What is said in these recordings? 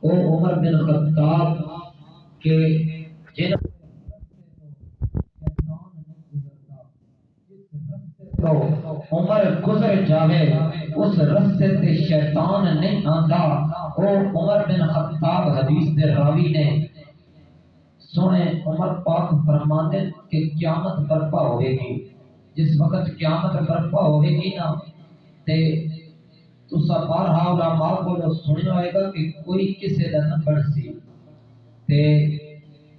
او عمر بن خطاب کے جن تو عمر گزر جاوے اس رستے تے شیطان نہیں آندا. او عمر بن خطاب حدیث دے راوی نے سنے عمر پاک فرماندے کہ قیامت برپا ہوئے گی. جس وقت قیامت برپا ہوئے گی نا تے تسا بارہا علماء کو سنیا ہوئے گا کہ کوئی کسے دا نہ بڑھ سی تے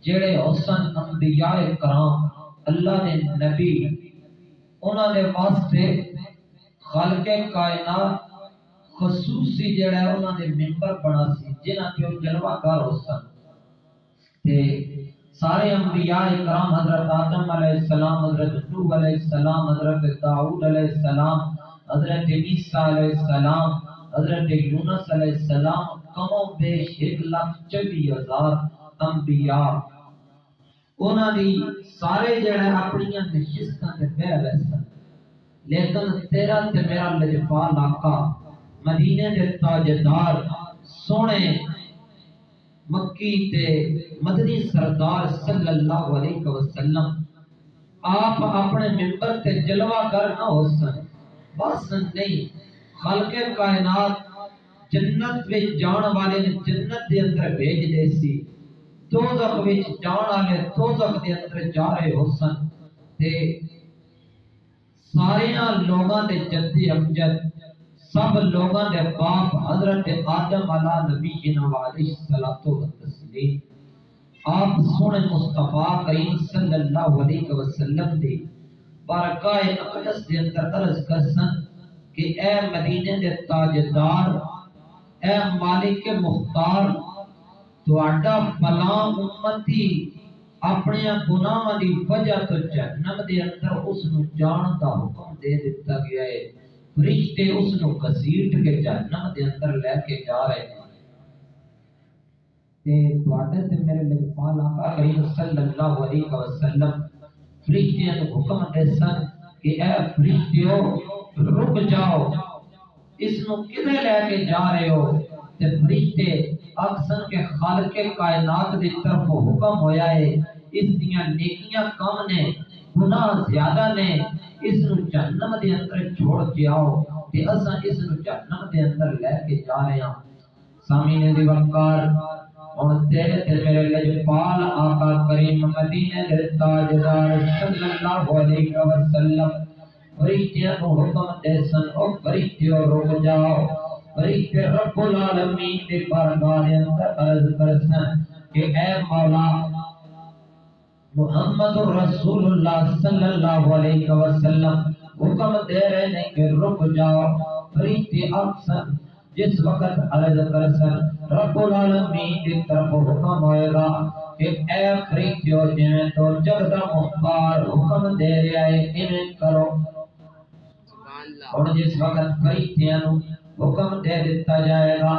جڑے حسن انبیاء کرام اللہ نے نبی انہاں دے واسطے خالق کائنات خصوصی جڑا ہے انہاں نے ممبر بنا سی جنہاں کے جلوہ کار حسن تے سارے انبیاء کرام حضرت آدم علیہ السلام، حضرت نوح علیہ السلام، حضرت داؤد علیہ السلام، حضرت عیسیٰ علیہ السلام، حضرت یونس علیہ السلام، کم و بیش 1,24,000 انبیاء انہاں دی سارے جڑے اپنی نشستاں تے بیٹھ رہے سن. لیکن تیرا تے میرا لجپال آقا مدینے دے تاجدار سونے مکی تے مدنی سردار صلی اللہ علیہ وسلم آپ اپنے ممبر تے جلوہ گر نہ ہو سن. بس نہیں، خالق کائنات جنت وچ جان والے نے جنت دے اندر بھیج دے سی، دوزخ وچ جان والے دوزخ دے اندر جا رہے ہو سن. تے سارے لوگاں دے جد امجد سب لوگاں دے باپ حضرت آدم علیہ نبی علیہ الصلوۃ والتسلیم آپ سونے مصطفیٰ کریم صلی اللہ علیہ وسلم دے بارگاہ اقدس دے اندر عرض کرسن کہ اے مدینے دے تاجدار، اے مالک مختار، تہاڈا فلاں امتی اپنے گناہاں دی وجہ تو جہنم دے اندر اس نو جان دا حکم دے دتا گیا ہے. فرشتے اس نو گھسیٹ کے جہنم دے اندر لے کے جا رہے ہیں. تے تواڈے تے میرے لجپال آقا کریم صلی اللہ علیہ وسلم فرشتیاں نو حکم دے سن کہ اے فرشتیو رک جاؤ، اس نو کدھر لے کے جا رہے ہو؟ تے فرشتے اکثر کے خالق کائنات دی طرف حکم ہویا ہے اس دیاں نیکیاں کم نے، گناہ زیادہ نے، اس نو جہنم دے اندر چھوڑ کے آؤ تے اساں اس نو جہنم دے اندر لے کے جا رہے ہاں. سامعین دی وقار ہن تیرے تے میرے لجپال آقا کریم مدینے دے تاجدار صلی اللہ علیہ وسلم فرشتیاں کو حکم دے سن او فرشتیو رک جاؤ. فرشتے رب العالمین دے بارگاہ دے اندر عرض کرسن کہ اے مولا محمد رسول اللہ صلی اللہ علیہ وسلم حکم دے رہے ہیں کہ رک جاؤ. فرشتے اکثر جس وقت عرض کرسن رب العالمین کی طرف حکم ہوئے گا کہ اے فرشتیو جنہیں تو جگدہ مختار حکم دے رہا ہے انہیں کرو. اور جس وقت فرشتیاں حکم دے دیتا جائے گا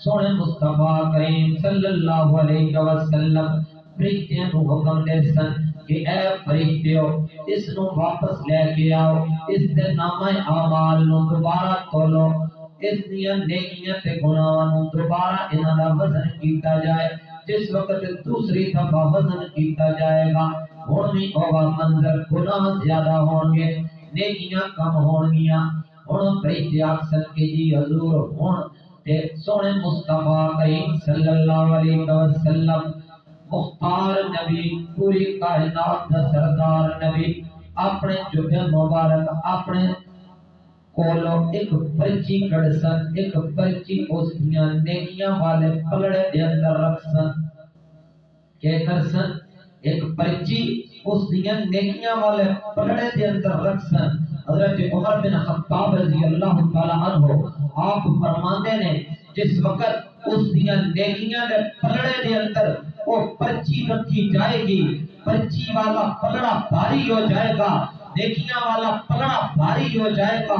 سونے مصطفیٰ کریم صلی اللہ علیہ وسلم فرشتیاں کو حکم دے سن کہ اے فرشتیو اس نو واپس لے کے آؤ، اس دے نامہ اعمال نو دوبارہ کھولو، اس دیاں نیکیاں تے گناہاں نو دوبارہ انہاں دا وزن کیتا جائے. جس وقت دوسری دفعہ وزن کیتا جائے گا ہن بھی ہوگا منظر گناہ زیادہ ہون گے نیکیاں کم ہون گیاں. ہن فرشتے آکھن کہ جی حضور ہن تے سونے مصطفیٰ کریم صلی اللہ علیہ وسلم مختار نبی پوری کائنات دا سردار نبی اپنے جبہ مبارک اپنے کولو ایک پرچی کڑسن، ایک پرچی اس دیاں نیکیاں والے پلڑے دے اندر رکھسن. کہ کرسن ایک پرچی اس دیاں نیکیاں والے پلڑے دے اندر رکھسن. حضرت عمر بن خطاب رضی اللہ تعالی عنہ آپ فرماندے نے جس وقت اس دیاں نیکیاں دے پلڑے دے اندر وہ پرچی رکھی جائے گی، پرچی والا پلڑا بھاری ہو جائے گا، نیکیاں والا پلڑا بھاری ہو جائے گا.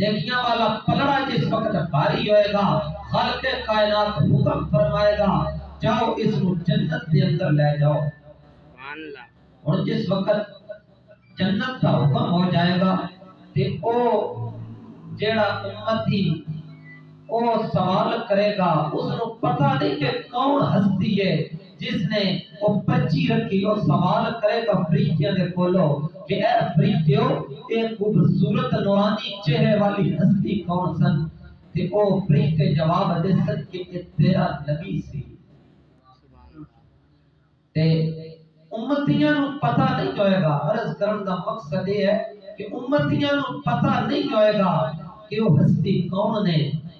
نیکیاں والا پلڑا جس وقت بھاری ہوئے گا خالق کائنات حکم فرمائے گا جاؤ اس کو جنت دے اندر لے جاؤ. اور جس وقت جنت کا حکم ہو جائے گا تے او جیڑا امتی وہ سوال کرے گا، اس نے پتہ نہیں کہ کون ہستی ہے جس نے وہ بچی رکھی، وہ سوال کرے گا فرشتیاں دے کولو کہ اے فرشتیو ایک خوبصورت نورانی چہرے والی ہستی کون سن؟ تے او فرشتے جواب دے سن کہ یہ تیرا نبی سی۔ تے امتیاں نو پتہ نہیں ہوئے گا، عرض کرن دا مقصد یہ ہے کہ امتیاں نو پتہ نہیں ہوئے گا کہ وہ ہستی کون نے،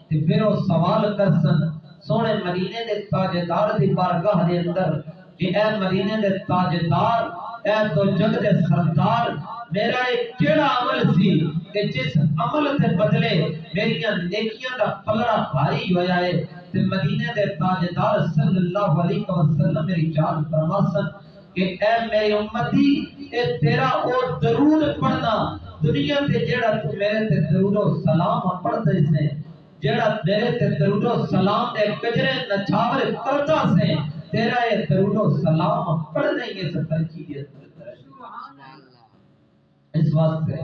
تے پھر وہ سوال کرسن سونے مدینے دے تاجدار دی بارگاہ دے اندر کہ اے مدینے دے تاجدار، اے تو جگ دے سردار، میرا ایک کیڑا عمل سی کہ جس عمل تے بدلے میریاں نیکیاں دا پلڑا بھاری ہویا ہے۔ تے مدینے دے تاجدار صلی اللہ علیہ وسلم میری جان فرماسن کہ اے میری امتی، اے تیرا او درود پڑھنا دنیا تے جیڑا تو میرے تے درود و سلام پڑھ دے سے، جیڑا میرے تے درود و سلام دے کجرے نچھاور کرتا سے، تیرا یہ درود و سلام پڑھنے یہ سفر کی دیت اس واسطے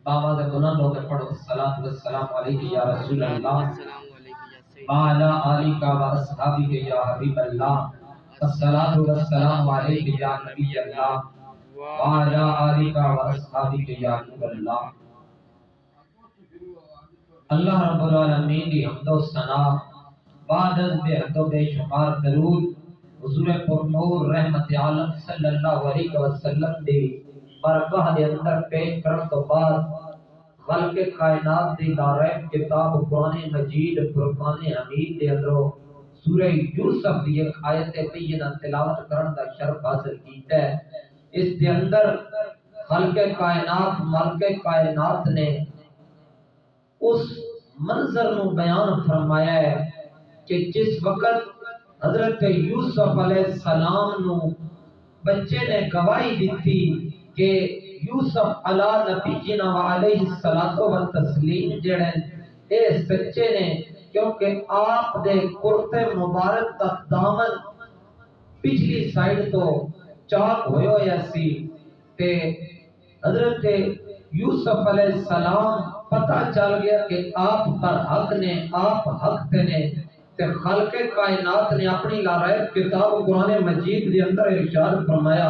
بابا دے گناہ لوگ پڑھو الصلاۃ والسلام علیہ یا رسول اللہ وعلی آلک و اصحابک یا حبیب اللہ، الصلاۃ والسلام علیہ یا نبی اللہ وعلی آلک و اصحابک یا نور اللہ۔ اللہ رب العالمین کی حمد و ثنا بعد از بے حد و بے شمار درود حضور پر نور رحمت عالم صلی اللہ علیہ وسلم دی بارگاہ دے اندر پیش کرن تو بعد خلق کائنات دی دارائم کتاب قرآن مجید فرقان حمید دے اندروں سورہ یوسف دی ایک آیت بینہ تلاوت کرن دا شرف حاصل کیتا ہے۔ اس دے اندر خلق کائنات مالک کائنات نے اس منظر نو بیان فرمایا ہے کہ جس وقت حضرت یوسف علیہ السلام نو بچے نے گواہی دیتی کہ یوسف علی نبینا و علیہ الصلوۃ والتسلیم جڑے اے سچے نے، کیونکہ آپ دے کرتے مبارک دا دامن پچھلی سائیڈ تو چاک ہوئے ہویا سی تے حضرت یوسف علیہ السلام پتہ چل گیا کہ آپ پر حق نے، آپ حق تے نے، تے خالق کائنات نے اپنی لارائب کتاب قرآن مجید دے اندر ارشاد فرمایا،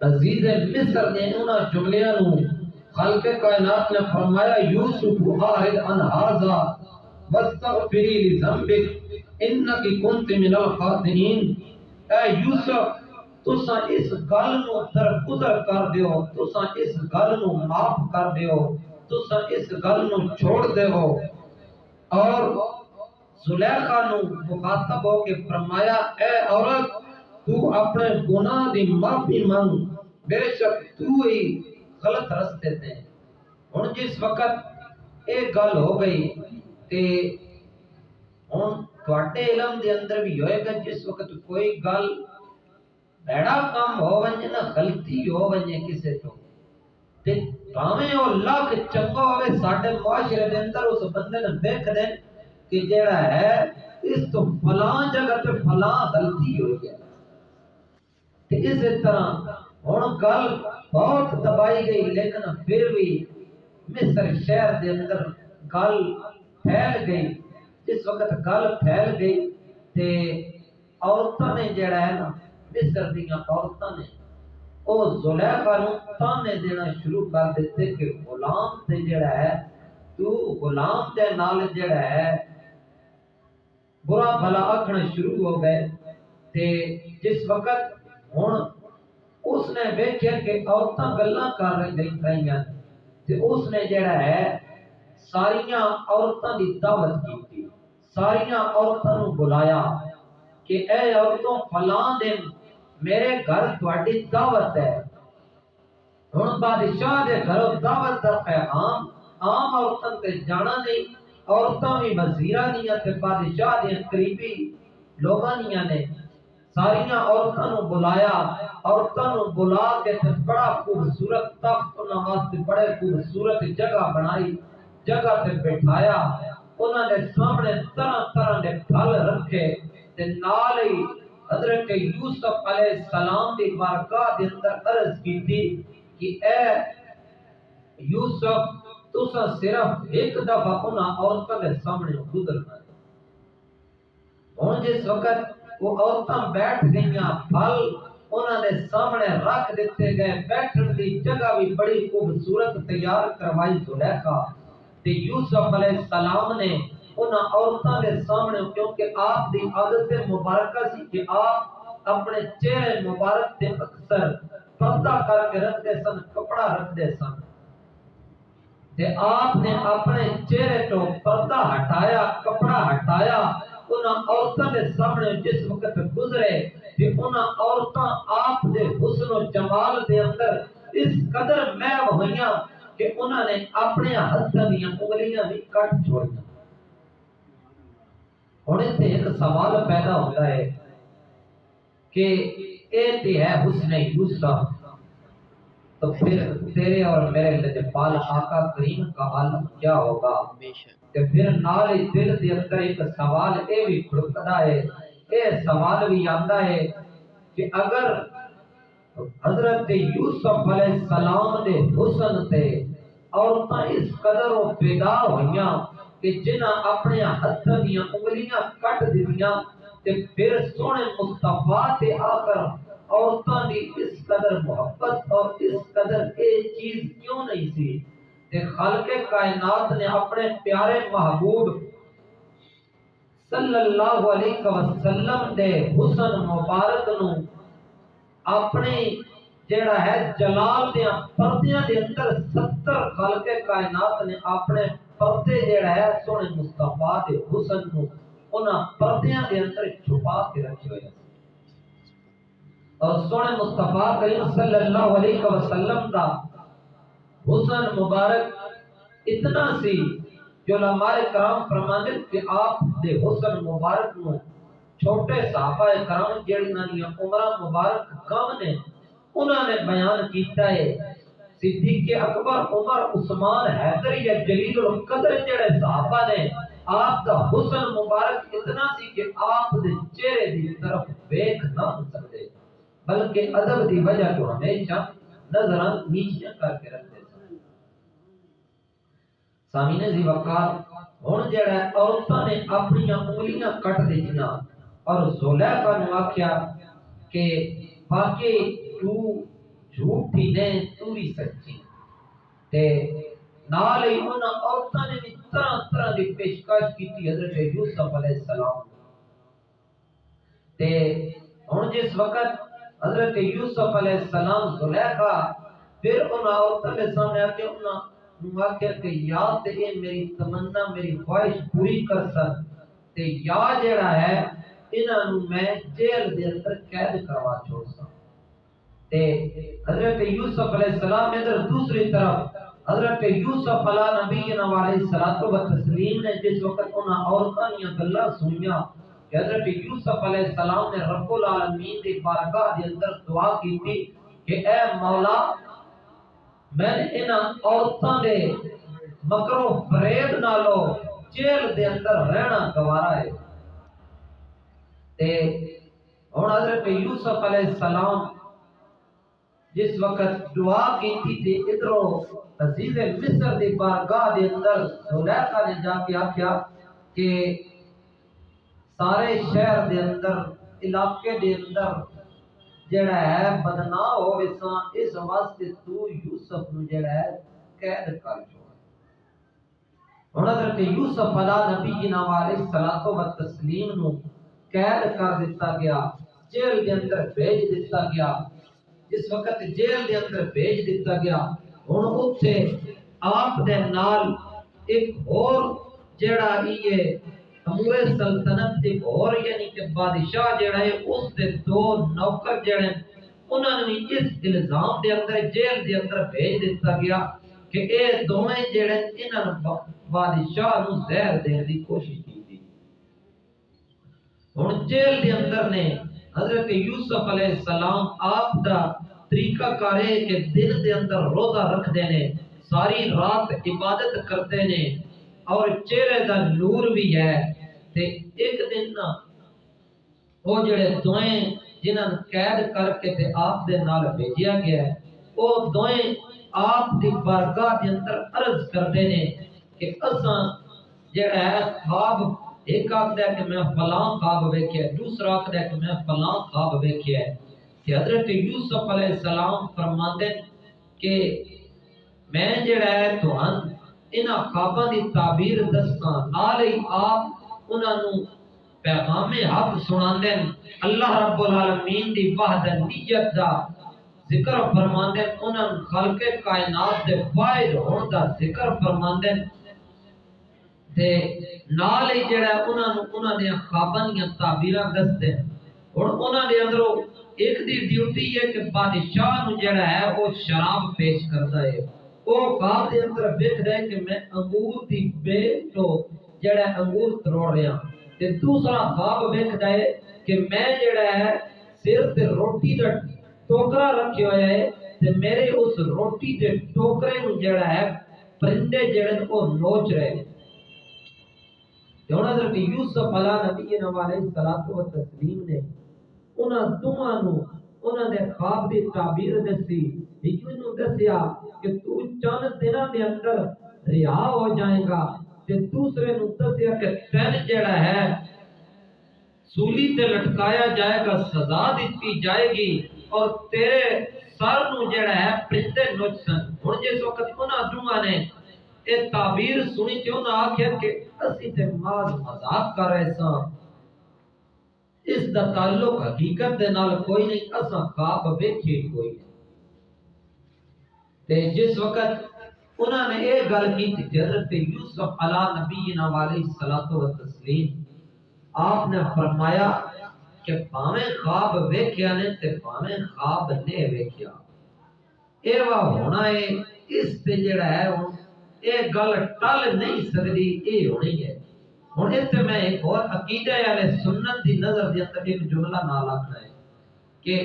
عزیز مصر نے انہاں جملیاں نو خالق کائنات نے فرمایا یوسف آہد ان ہاذا واستغفری لذنبک انکی کنت من الخاطئین، اے یوسف تساں اس گل نو درگزر کر دیو، تساں اس گل نو معاف کر دیو، تساں اس گل نو چھوڑ دیو۔ اور زلیخا نو مخاطب ہو کے فرمایا اے عورت تو اپنے گناہ دی معافی مانگ، بے شک تو ہی غلط رستے تے۔ ہن جس وقت ایک گل ہو گئی تے ہن تواڈے علم دے اندر بھی ہوئے گا جس وقت کوئی گل بڑا کام ہو ونجے نا، غلطی ہو ونجے کسے تو تے بھاویں او لاکھ چنگا ہوے ساڈے معاشرے دے اندر اس بندے نے دیکھ دے کہ جیڑا ہے اس تو فلاں جگہ تے فلاں غلطی ہوئی ہے، تے اس طرح ہن گل بہت دبائی گئی لیکن پھر بھی مصر شہر دے اندر گل پھیل گئی۔ جس وقت گل پھیل گئی تے عورتاں نے جڑا ہے نا مصر دیاں عورتاں نے او زلیخا نو تانے دینا شروع کر دیتے کہ غلام تے جڑا ہے تو غلام دے نال جڑا ہے برا بھلا آکھنا شروع ہو گئے تے جس وقت ہن اس نے ویکھیا کہ عورتاں گلاں کر رہی ہیں تے اس نے جڑا ہے ساریاں عورتاں دی دعوت کی، ساریاں عورتاں نو بلایا کہ اے عورتوں فلاں دن میرے گھر تہاڈی دعوت ہے۔ ہن بادشاہ دے گھروں دعوت دا پیغام عام عورتاں تے جانا نہیں، عورتاں بھی وزیراں دیاں تے بادشاہ دے قریبی لوگاں دیاں نے، ساریاں عورتاں نو بلایا، عورتاں نو بلا کے تے بڑا خوبصورت تخت انہاں واسطے بڑے خوبصورت جگہ بنائی، جگہ تے بٹھایا، انہاں دے سامنے طرح طرح دے پھل رکھے تے نال ہی حضرت یوسف علیہ السلام دی بارگاہ دے اندر عرض کیتی کہ اے یوسف تسا صرف ایک دفعہ انہاں عورتوں کے سامنے گزرنا ہے۔ ہن جس وقت وہ عورتاں بیٹھ گئیاں، پھل انہاں دے سامنے رکھ دیتے گئے، بیٹھن دی جگہ بھی بڑی خوبصورت تیار کروائی زلیخا تے یوسف علیہ السلام نے انہاں عورتاں دے سامنے، کیونکہ آپ دی عادت مبارکہ سی کہ آپ اپنے چہرے مبارک تے اکثر پردہ کر کے رکھتے سن، کپڑا رکھتے سن، تے آپ نے اپنے چہرے تو پردہ ہٹایا، کپڑا ہٹایا، انہاں عورتوں کے سامنے جس وقت گزرے کہ انہاں عورتاں آپ دے حسن و جمال دے اندر اس قدر محو ہوئیاں کہ انہاں نے اپنے ہاتھاں دیاں انگلیاں بھی کٹ چھوڑیاں۔ ہن تے ایک سوال پیدا ہوتا ہے کہ اے تے ہے حسن یوسف، تو پھر تیرے اور میرے لجپال آقا کریم کا عالم کیا ہوگا؟ کہ پھر نال دل دے اندر ایک سوال اے بھی کھڑکدا ہے، اے سوال بھی آندا ہے کہ اگر حضرت یوسف علیہ السلام دے حسن تے عورتاں اس قدر و پیدا ہوئیاں کہ جنہاں اپنے ہاتھاں دیاں انگلیاں کٹ دتیاں، تے پھر سونے مصطفیٰ تے آ کر عورتاں دی اس قدر محبت اور اس قدر اے چیز کیوں نہیں سی؟ تے خالق کائنات نے اپنے پیارے محبوب صلی اللہ علیہ وسلم دے حسن مبارک نو اپنے جیڑا ہے جلال دے پردیاں دے اندر 70 خالق کائنات نے اپنے پردے جیڑا ہے سونے مصطفیٰ دے حسن نو انہاں پردیاں دے اندر چھپا کے رکھے ہوئے، اور سونے مصطفیٰ کریم صلی اللہ علیہ وسلم دا حسن مبارک اتنا سی جو علماء کرام فرماندے کہ آپ دے حسن مبارک نو چھوٹے صحابہ کرام جڑیاں دی عمرہ مبارک کم نے انہاں نے بیان کیتا ہے۔ صدیق اکبر، عمر، عثمان، حیدر یا جلیل القدر جڑے صحابہ نے آپ دا حسن مبارک اتنا سی کہ آپ دے چہرے دی طرف دیکھ نہ سکتے، بلکہ ادب دی وجہ تو ہمیشہ نظراں نیچیاں کر کے رکھتے تھے۔ سامعین زی وقار، ہن جڑا عورتاں نے اپنی انگلیاں کٹ دتیاں اور زلیخا نے آکھیا کہ باقی تو جھوٹی نے تو بھی سچی، تے نال ہی انہاں عورتاں نے بھی طرح طرح دی پیشکش کیتی حضرت یوسف علیہ السلام تے ہن جس وقت حضرت یوسف علیہ السلام زلیخا پھر انہاں عورتاں کے سامنے آ کے انہاں آخر کہ یا تے اے میری تمنا میری خواہش پوری کر سن تے یا جیڑا ہے انہاں نو میں جیل دے اندر قید کروا چھوڑ سا۔ تے حضرت یوسف علیہ السلام ادھر دوسری طرف حضرت یوسف علیہ نبینا علیہ الصلوۃ والتسلیم نے جس وقت انہاں عورتاں دیاں گلاں سنیاں کہ حضرت یوسف علیہ السلام نے رب العالمین دی بارگاہ دے اندر دعا کیتی کہ اے مولا میں نے انہاں عورتاں دے مکر و فریب نالو جیل دے اندر رہنا گوارا ہے۔ تے ہن حضرت یوسف علیہ السلام جس وقت دعا کیتی تے ادھروں عزیز مصر دی بارگاہ دے اندر زلیخا نے جا کے آکھیا کہ سارے شہر دے اندر علاقے دے اندر جڑا ہے بدنام ہوے سا، اس واسطے تو یوسف نو جڑا ہے قید کر چھوڑ۔ ہن حضرت یوسف علیہ نبینا علیہ الصلوۃ والتسلیم نو قید کر دیتا گیا، جیل دے اندر بھیج دیتا گیا۔ جس وقت جیل دے اندر بھیج دیتا گیا ہن اوتھے آپ دے نال ایک اور جڑا یہ امور سلطنت ایک اور یعنی کہ بادشاہ جڑا ہے اس دے دو نوکر جڑے انہاں نے اس الزام دے اندر جیل دے اندر بھیج دیتا گیا کہ اے دوویں جڑے انہاں نے بادشاہ نو زہر دین دی کوشش کی۔ ہن جیل دے اندر نے حضرت یوسف علیہ السلام آپ دا طریقہ کار ہے کہ دن دے اندر روزہ رکھ دینے، ساری رات عبادت کرتے نے اور چہرے دا نور بھی ہے۔ تے ایک دن نا وہ جڑے دوئیں جنہاں قید کر کے تے آپ دے نال بھیجیا گیا ہے وہ دوئیں آپ دی بارگاہ دے اندر عرض کردے نے کہ اساں جڑا ہے خواب ایک آخر ہے کہ میں فلاں خواب ویکھیا ہے، دوسرا آخر ہے کہ میں فلاں خواب ویکھیا ہے کہ حضرت یوسف علیہ السلام فرماندے کہ میں جڑا ہے تہاں انہاں خواباں دی تعبیر دساں نال ہی آپ انہاں نو پیغام حق سناندے اللہ رب العالمین دی وحدانیت دا ذکر فرماندے انہاں خلق کائنات دے واحد ہون دا ذکر فرماندے تے نال ہی جڑا انہاں نے خواباں دی تعبیراں دسدے ہن انہاں دے اندروں ایک دی ڈیوٹی ہے کہ بادشاہ نو جڑا ہے وہ شراب پیش کردا ہے وہ خواب دے اندر ویکھدا ہے کہ میں انگور دی بیل تو جڑا انگور تروڑ رہا تے دوسرا خواب ویکھدا ہے کہ میں جڑا ہے سر تے روٹی دا ٹوکرا رکھیا ہوا ہے تے میرے اس روٹی دے ٹوکرے نو جڑا ہے پرندے جڑے وہ نوچ رہے ہیں۔ ہن حضرت یوسف علیہ نبی علیہ الصلوۃ والتسلیم نے انہاں دوواں نو انہاں دے خواب دی تعبیر دسی، ایک نو دسیا کہ تو چند دناں دے اندر رہا ہو جائے گا تے دوسرے نو دسیا کہ تین جڑا ہے سولی تے لٹکایا جائے گا، سزا دیتی جائے گی اور تیرے سر نو جڑا ہے پرندے نوچن۔ ہن جس وقت انہاں دوواں نے اے تعبیر سنی تے انہاں آکھیا کہ اسی تے مذاق کر رہے ساں، اس دا تعلق حقیقت دے نال کوئی نہیں، اساں خواب ویکھے کوئی نہیں۔ تے جس وقت انہاں نے یہ گل کی کہ حضرت یوسف علیہ نبینا علیہ الصلوۃ والتسلیم آپ نے فرمایا کہ بھاویں خواب ویکھیا نے تے بھاویں خواب نہیں ویکھیا، اے وا ہونا ہے، اس تے جڑا ہے اے گل ٹل نہیں سکدی، اے ہونی ہے۔ ہن اتنے میں ایک اور عقیدہ والے سنت دی نظر دے اندر ایک جملہ نال آکھنا ہے کہ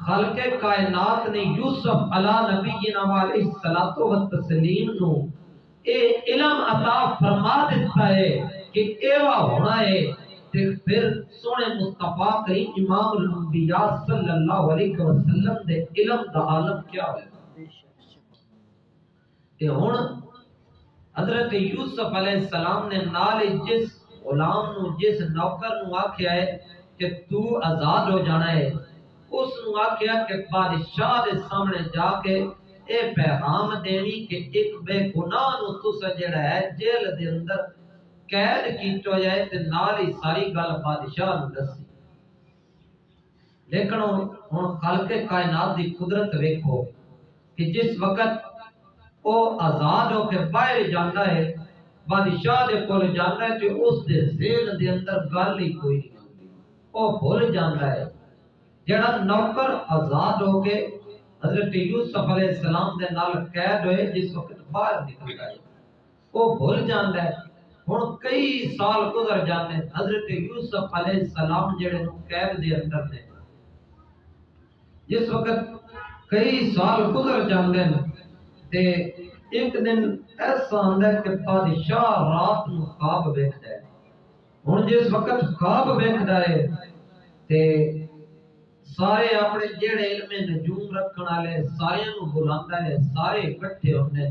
خلق کائنات نے یوسف علیہ نبینا علیہ الصلوۃ والتسلیم نو اے علم عطا فرما دیتا ہے کہ ایوا ہونا ہے تے پھر سونے مصطفیٰ کریم امام الانبیاء صلی اللہ علیہ وسلم دے علم دا عالم کیا ہوئے کہ ہن حضرت یوسف علیہ السلام نے نال جس غلام نو جس نوکر نو آکھیا ہے کہ تو آزاد ہو جانا ہے، اس نو آکھیا کہ بادشاہ دے سامنے جا کے اے پیغام دینی کہ ایک بے گناہ نو تسا جڑا ہے جیل دے اندر قید کیتا جائے تے نال ہی ساری گل بادشاہ نو دسی۔ لیکن ہن خالق کائنات دی قدرت ویکھو کہ جس وقت او آزاد ہو کے باہر جاندا ہے، بادشاہ دے کول جاندا ہے تے اس دے ذہن دے اندر گل ہی کوئی نہیں ہوندی، او بھول جاندا ہے۔ جڑا نوکر آزاد ہو کے حضرت یوسف علیہ السلام دے نال قید ہوئے جس وقت باہر نکلدا ہے وہ بھول جاندا ہے۔ ہن کئی سال گزر جاندے، حضرت یوسف علیہ السلام جڑے نو قید دے اندر نے، جس وقت کئی سال گزر جاندے تے ایک دن ایسا آندا ہے کہ بادشاہ رات نو خواب ویکھدا ہے۔ ہن جس وقت خواب ویکھدا ہے تے سارے اپنے جڑے علم نجوم رکھن والے سارے نو بلاندا ہے، سارے اکٹھے ہوندے،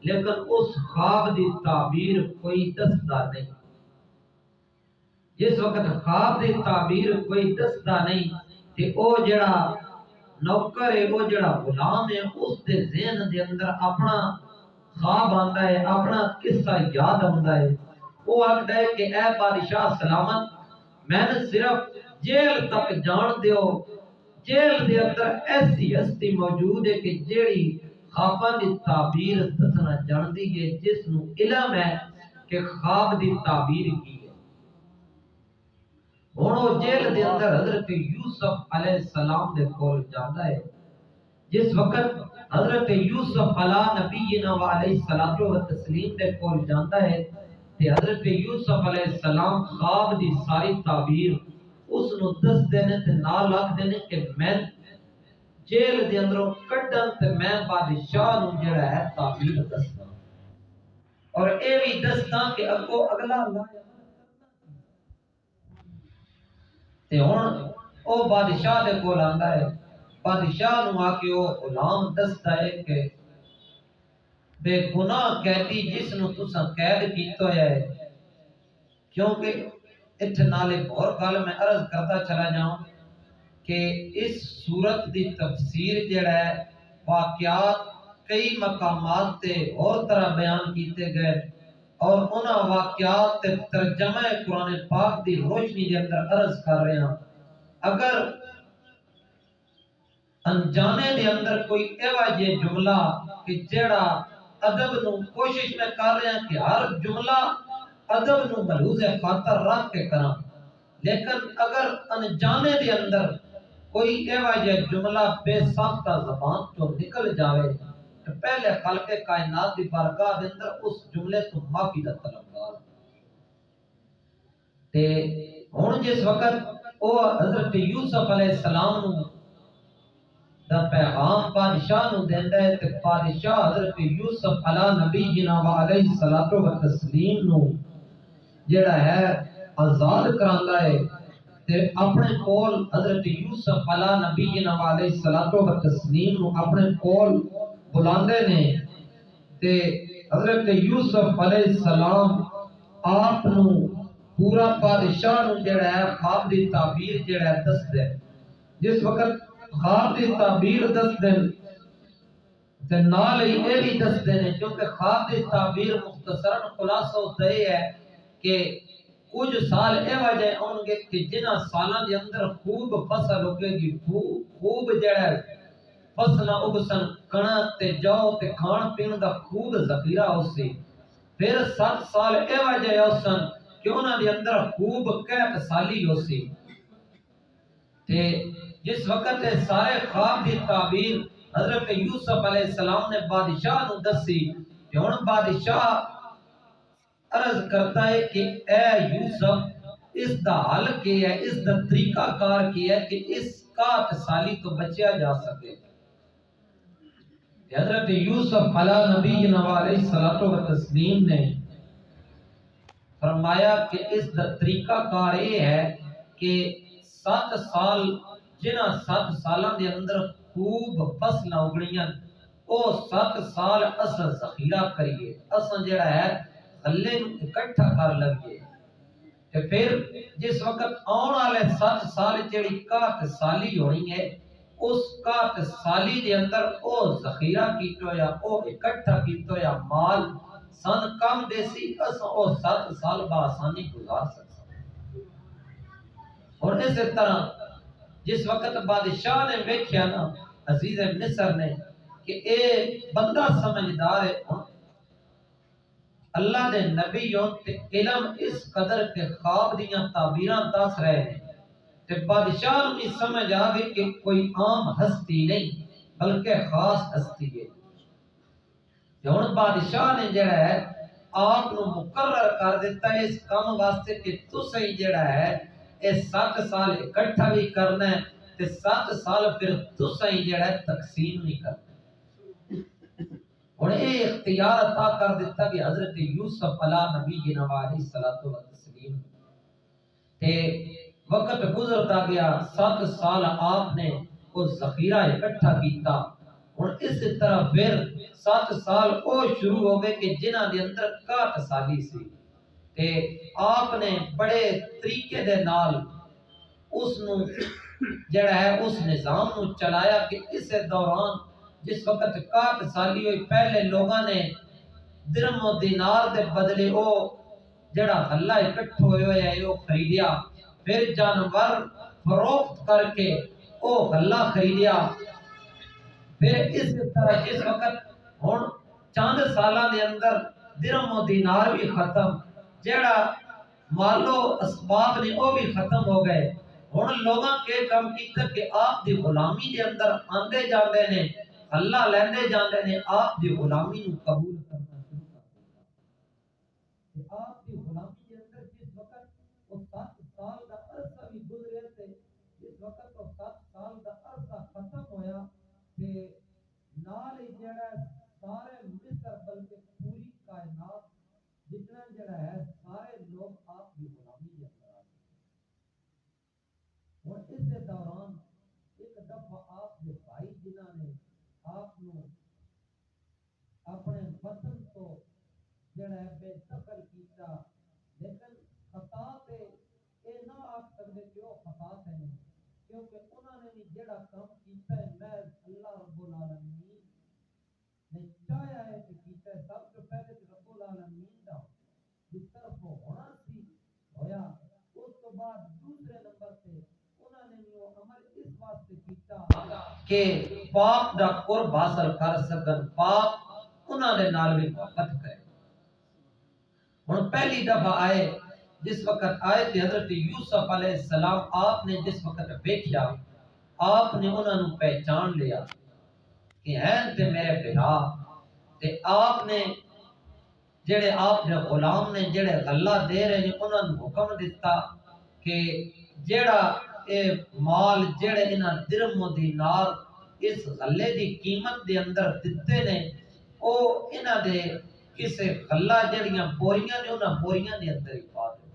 لیکن اس خواب دی تعبیر کوئی دسدا نہیں۔ جس وقت خواب دی تعبیر کوئی دسدا نہیں تے او جڑا نوکر ہے، وہ جڑا غلام ہے، اس دے ذہن دے اندر اپنا خواب آندا ہے، اپنا قصہ یاد آندا ہے۔ وہ آکھدا ہے کہ اے بادشاہ سلامت، میں نے صرف جیل تک جان دیو، جیل دے اندر ایسی ہستی موجود ہے کہ جیڑی خواباں دی تعبیر دسنا جاندی ہے، جس نو علم ہے کہ خواب دی تعبیر کی ہے۔ ہن وہ جیل دے اندر حضرت یوسف علیہ السلام دے کول جاندا ہے۔ جس وقت حضرت یوسف علیہ نبینا علیہ الصلوۃ والتسلیم دے کول جاندا ہے تے حضرت یوسف علیہ السلام خواب دی ساری تعبیر اس نو دس دینے تے نال لکھ دینے کہ میں جیل دے اندروں کڈن تے میں بادشاہ نو جڑا ہے تعبیر دسدا اور اے وی دسدا کہ اگوں اگلا تے ہن او بادشاہ دے کول آندا ہے بادشاہ نو آ کے وہ غلام دستا ہے کہ بے گناہ قیدی جس نو تساں قید کیتا ہے، کیونکہ اتنے نال ایک اور گل میں عرض کرتا چلا جاؤں کہ اس صورت دی تفسیر جڑا ہے واقعات کئی مقامات تے اور طرح بیان کیتے گئے اور انہاں واقعات تے ترجمہ قرآن پاک دی روشنی دے اندر عرض کر رہے ہیں۔ اگر انجانے دے اندر کوئی ایوا جے جملہ کہ جڑا ادب نو کوشش میں کر رہے ہیں کہ ہر جملہ ادب نو ملحوظ خاطر رکھ کے کراں، لیکن اگر انجانے دے اندر کوئی ایوا جے جملہ بے ساختہ زبان تو نکل جاوے تو پہلے خلق کائنات دی بارگاہ دے اندر اس جملے تو معافی دا طلبگار تے ہن جس وقت او حضرت یوسف علیہ السلام نو دا پیغام بادشاہ نو دیندا ہے تے بادشاہ حضرت یوسف علی نبینا و علیہ الصلوۃ والتسلیم نو جڑا ہے آزاد کراندا ہے تے اپنے کول حضرت یوسف علی نبینا و علیہ الصلوۃ والتسلیم نو اپنے کول بلاندے نے تے حضرت یوسف علیہ السلام آپ نو پورا بادشاہ نو جڑا ہے خواب دی تعبیر جڑا ہے دس دے، جس وقت خواب دی تعبیر دس دن تے نال ہی اے بھی دس دن کیونکہ خواب دی تعبیر مختصراً خلاصہ دے ہے کہ کچھ سال اے وجہ ہون گے کہ جنہ سالاں دے اندر خوب فصل اگے گی، خوب جڑا ہے فصلاں اگسن، کنک تے جو تے کھان پین دا خوب ذخیرہ ہوسی، پھر 7 سال اے وجہ ہوسن کہ انہاں دے اندر خوب قحط سالی ہوسی تے جس وقت سارے خواب دی تعبیر حضرت یوسف علیہ السلام نے بادشاہ نو دسی کہ ہن بادشاہ عرض کرتا ہے کہ اے یوسف اس دا حل کیا ہے، اس دا طریقہ کار کیا ہے کہ اس قحط سالی تو بچیا جا سکے۔ حضرت یوسف علی نبینا علیہ الصلوۃ والتسلیم نے فرمایا کہ اس دا طریقہ کار یہ ہے کہ 7 سال جنہ 7 سالاں دے اندر خوب فصلاں اگڑیاں او 7 سال اساں ذخیرہ کریے، اساں جڑا ہے غلے نو اکٹھا کر لگیے تے پھر جس وقت آن والے 7 سال جڑی قحط سالی ہونی ہے اس قحط سالی دے اندر او ذخیرہ کیتا یا او اکٹھا کیتا یا مال سن کم دیسی اساں او 7 سال بآسانی گزار سکتے۔ اور اسی طرح جس وقت بادشاہ نے ویکھیا نا عزیز مصر نے کہ اے بندہ سمجھدار ہے، اللہ دے نبی ہون تے علم اس قدر کے خواب دیاں تعبیراں دس رہے ہیں تے بادشاہ نوں بھی سمجھ آ گئی کہ کوئی عام ہستی نہیں بلکہ خاص ہستی ہے۔ ہن بادشاہ نے جڑا ہے آپ نو مقرر کر دیتا ہے اس کام واسطے کہ تسیں جڑا ہے اے 7 سال اکٹھا بھی کرنا ہے تے 7 سال پھر تسیں جڑا ہے تقسیم نہیں کرنا۔ اور یہ اختیار عطا کر دیتا کہ حضرت یوسف علی نبینا علیہ الصلوۃ والتسلیم تے وقت گزرتا گیا 7 سال آپ نے وہ ذخیرہ اکٹھا کیتا اور اس طرح پھر 7 سال او شروع ہو گئے کہ جنہاں دے اندر قحط سالی سی تے آپ نے بڑے طریقے دے نال اس نو جڑا ہے اس نظام نو چلایا کہ اس دوران جس وقت قحط سالی ہوئی پہلے لوگاں نے درم و دینار دے بدلے او جڑا غلہ اکٹھو ہوئے ہے او خریدیا، پھر جانور فروخت کر کے او غلہ خریدیا، پھر اس طرح جس وقت ہن چند سالاں دے اندر درم و دینار بھی ختم، جڑا مالو اسباب نے او بھی ختم ہو گئے، ہن لوگاں کے کم کیتا کہ آپ دی غلامی دے اندر آندے جاندے نے اللہ لیندے جاندے نے آپ دی غلامی نو قبول کرنا شروع کر دیتا۔ آپ دی غلامی دے اندر جس وقت وہ 7 سال دا عرصہ بھی گزرے تے جس وقت وہ 7 سال دا عرصہ ختم ہویا تے نال ہی جڑا سارے مصر بلکہ پوری کائنات جتنا جڑا ہے سارے لوگ آپ کی غلامی دے اندر آ گئے۔ اور اس دوران ایک دفعہ آپ کے جڑا ہے بے دخل کیتا، لیکن خطا تے اے نہ آکھ سکدے کہ وہ خطا تے نہیں، کیونکہ انہوں نے بھی جڑا کام کیتا ہے محض اللہ رب العالمین نے چاہیا ہے کہ کیتا ہے، سب سے پہلے تو رب العالمین دا جس طرف ہونا سی ہویا، اس تو بعد دوسرے نمبر تے انہوں نے بھی وہ عمل اس واسطے کیتا کہ پاپ دا قرب حاصل کر سکن، پاپ انہوں نے نال بھی محبت کرے۔ ہن پہلی دفعہ آئے، جس وقت آئے تھے حضرت یوسف علیہ السلام، آپ نے جس وقت دیکھا، آپ نے انہوں نے پہچان لیا کہ ہیں تے میرے بھرا، تے آپ نے جڑے آپ نے غلام نے جڑے غلہ دے رہے ہیں انہوں نے حکم دیتا کہ جڑا اے مال جڑے انہاں درم و دینار اس غلے دی قیمت دے اندر دتے نے، او انہاں دے کسے غلہ جڑیاں بوریاں نے انہاں بوریاں دے اندر ہی پا دے۔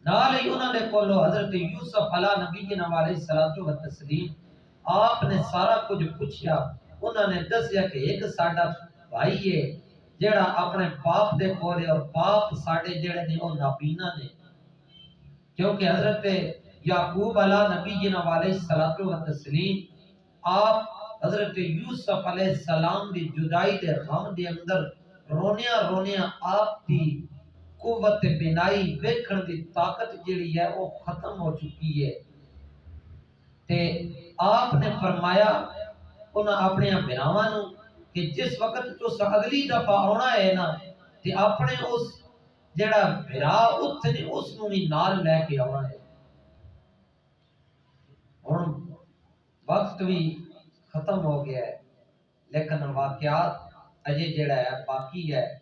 نال ہی انہوں نے کولو حضرت یوسف علیہ نبی جی علیہ الصلوۃ والتسلیم آپ نے سارا کچھ پوچھیا، انہوں نے دسیا کہ ایک ساڈا بھائی ہے جڑا اپنے باپ دے کولے، اور باپ ساڈے جڑے نے او نابینا نے، کیونکہ حضرت یعقوب علیہ نبی جی علیہ الصلوۃ والتسلیم آپ حضرت یوسف علیہ السلام دی جدائی دے غم دے اندر رونیاں رونیاں آپ دی قوت بینائی ویکھن دی طاقت جڑی ہے وہ ختم ہو چکی ہے، تے آپ نے فرمایا انہاں اپنے بھراواں نو کہ جس وقت تس اگلی دفعہ آنا ہے نا تے اپنے اس جڑا بھرا اتنے اس نو بھی نال لے کے آنا ہے۔ ہن وقت بھی ختم ہو گیا ہے، لیکن واقعات اجے جڑا ہے باقی ہے۔